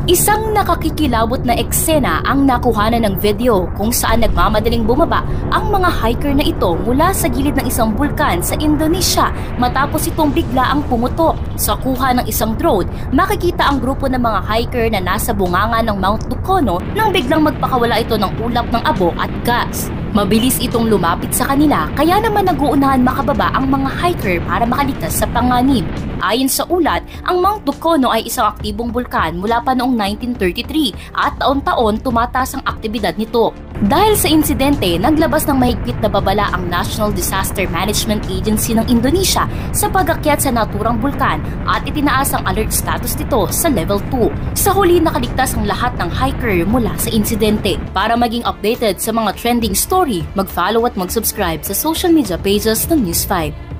Isang nakakikilabot na eksena ang nakuhanan ng video kung saan nagmamadaling bumaba ang mga hiker na ito mula sa gilid ng isang bulkan sa Indonesia matapos itong bigla ang pumutok. Sa kuha ng isang drone, makikita ang grupo ng mga hiker na nasa bunganga ng Mount Dukono nang biglang magpakawala ito ng ulap ng abo at gas. Mabilis itong lumapit sa kanila kaya naman nag-uunahan makababa ang mga hiker para makaligtas sa panganib. Ayon sa ulat, ang Mount Dukono ay isang aktibong bulkan mula pa noong 1933 at taon-taon tumataas ang aktibidad nito. Dahil sa insidente, naglabas ng mahigpit na babala ang National Disaster Management Agency ng Indonesia sa pag-akyat sa naturang bulkan at itinaas ang alert status nito sa level 2. Sa huli, nakaligtas ang lahat ng hiker mula sa insidente. Para maging updated sa mga trending story, mag-follow at mag-subscribe sa social media pages ng News 5.